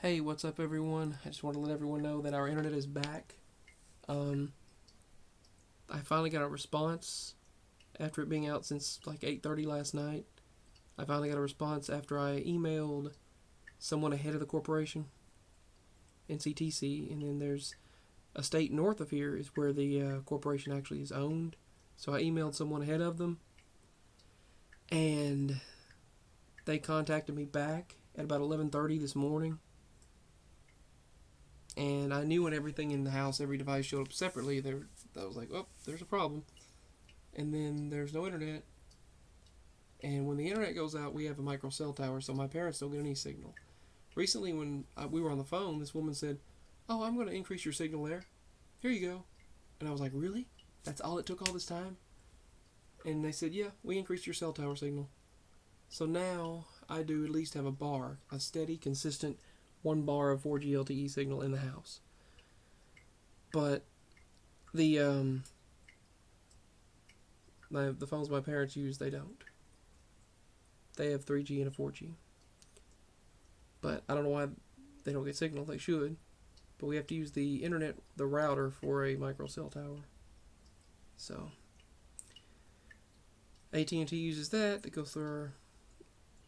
Hey, what's up, everyone? I just want to let everyone know that our internet is back. Um, I finally got a response after it being out since like 8:30 last night. I finally got a response after I emailed someone ahead of the corporation, NCTC, and then there's a state north of here is where the corporation actually is owned. So I emailed someone ahead of them, and they contacted me back at about 11:30 this morning. And I knew when everything in the house, every device showed up separately, I was like, oh, there's a problem. And then there's no internet. And when the internet goes out, we have a micro cell tower, so my parents don't get any signal. Recently, when we were on the phone, this woman said, oh, I'm going to increase your signal there. Here you go. And I was like, really? That's all it took all this time? And they said, yeah, we increased your cell tower signal. So now I do at least have a steady, consistent 1 bar of 4G LTE signal in the house. But the the phones my parents use, they don't. They have 3G and a 4G. But I don't know why they don't get signal. They should. But we have to use the internet, the router, for a micro cell tower. So AT&T uses that. That goes through our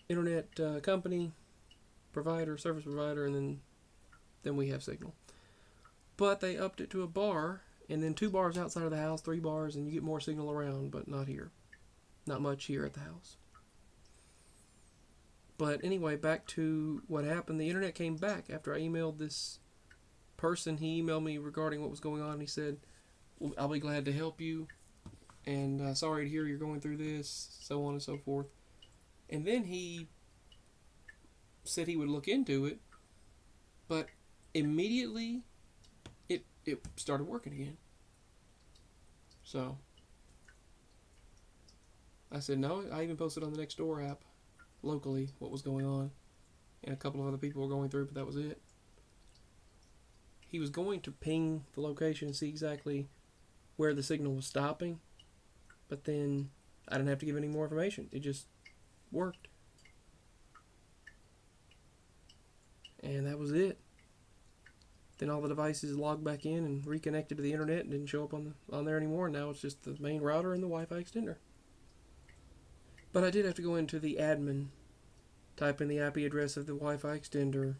internet company, service provider, and then we have signal. But they upped it to a bar, and then 2 bars outside of the house, 3 bars, and you get more signal around, but not here. Not much here at the house. But anyway, back to what happened. The internet came back after I emailed this person. He emailed me regarding what was going on. He said, well, I'll be glad to help you, and sorry to hear you're going through this, so on and so forth. And then he said he would look into it, but immediately it started working again. So I said no. I even posted on the Nextdoor app locally what was going on, and a couple of other people were going through, but that was it. He was going to ping the location and see exactly where the signal was stopping, but then I didn't have to give any more information. It just worked. And that was it. Then all the devices logged back in and reconnected to the internet and didn't show up on there anymore. Now it's just the main router and the Wi-Fi extender. But I did have to go into the admin, type in the IP address of the Wi-Fi extender,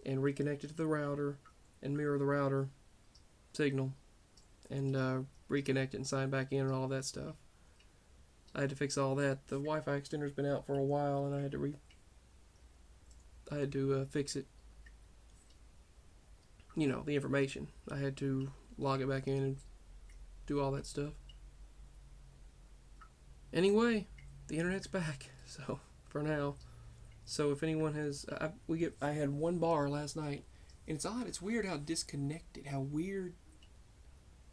and reconnect it to the router, and mirror the router signal, and reconnect it and sign back in and all that stuff. I had to fix all that. The Wi-Fi extender's been out for a while, and I had to fix it. You know, the information. I had to log it back in and do all that stuff. Anyway, the internet's back. So for now. So if anyone has, I had 1 bar last night, and it's odd. It's weird how disconnected, how weird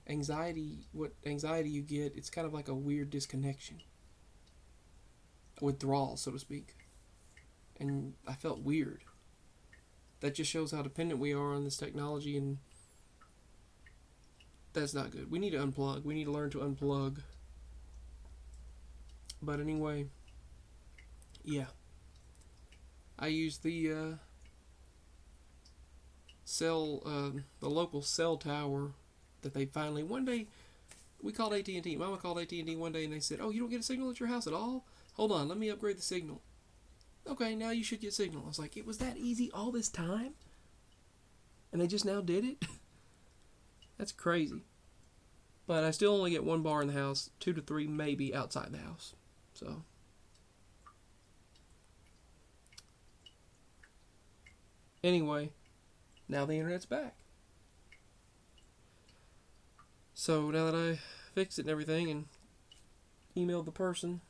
what anxiety you get. It's kind of like a weird disconnection, withdrawal, so to speak. And I felt weird. That just shows how dependent we are on this technology, and that's not good. We need to unplug. We need to learn to unplug. But anyway, yeah. I use the the local cell tower that they finally, one day, we called AT&T. Mama called AT&T one day and they said, oh, you don't get a signal at your house at all? Hold on, let me upgrade the signal. Okay, now you should get signal. I was like, it was that easy all this time? And they just now did it? That's crazy. But I still only get 1 bar in the house, 2 to 3 maybe outside the house. So anyway, now the internet's back. So now that I fixed it and everything and emailed the person,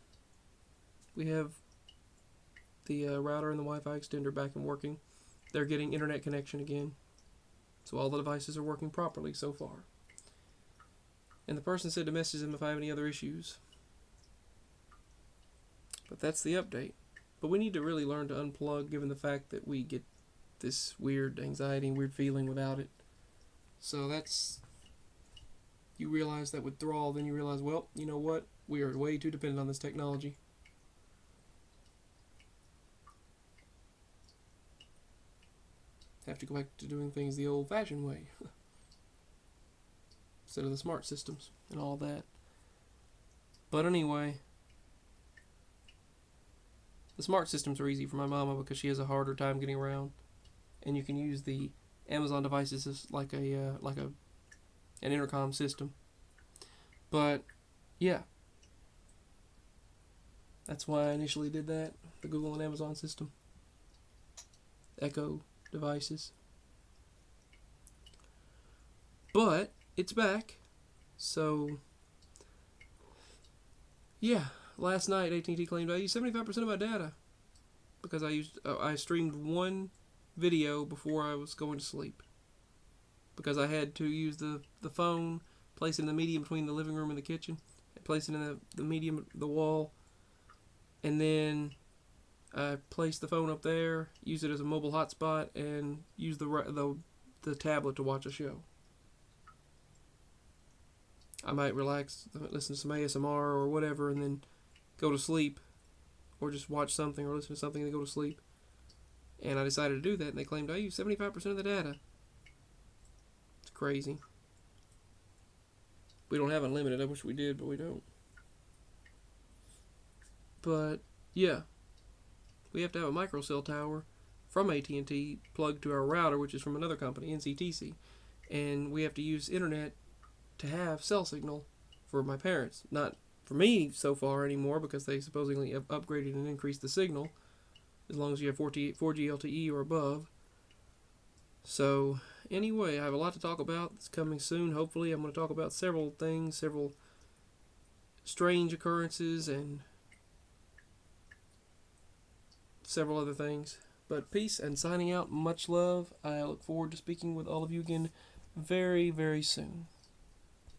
we have the router and the Wi-Fi extender back and working. They're getting internet connection again. So all the devices are working properly so far. And the person said to message them if I have any other issues. But that's the update. But we need to really learn to unplug, given the fact that we get this weird anxiety and weird feeling without it. So that's, you realize that withdrawal, then you realize, well, you know what? We are way too dependent on this technology. have to go back to doing things the old-fashioned way instead of the smart systems and all that. But anyway, the smart systems are easy for my mama because she has a harder time getting around, and you can use the Amazon devices as like an intercom system. But yeah, that's why I initially did that, the Google and Amazon system. Echo devices. But it's back. So yeah, last night AT&T claimed I used 75% of my data because I streamed one video before I was going to sleep, because I had to use the phone, place it in the medium between the living room and the kitchen, place it in the medium, the wall, and then I placed the phone up there, use it as a mobile hotspot, and use the tablet to watch a show. I might relax, listen to some ASMR or whatever, and then go to sleep, or just watch something or listen to something and then go to sleep. And I decided to do that, and they claimed I used 75% of the data. It's crazy. We don't have unlimited. I wish we did, but we don't. But yeah, we have to have a microcell tower from AT&T plugged to our router, which is from another company, NCTC, and we have to use internet to have cell signal for my parents. Not for me so far anymore, because they supposedly have upgraded and increased the signal as long as you have 4G LTE or above. So anyway, I have a lot to talk about. It's coming soon. Hopefully I'm going to talk about several things, several strange occurrences, and several other things. But peace and signing out. Much love. I look forward to speaking with all of you again very, very soon.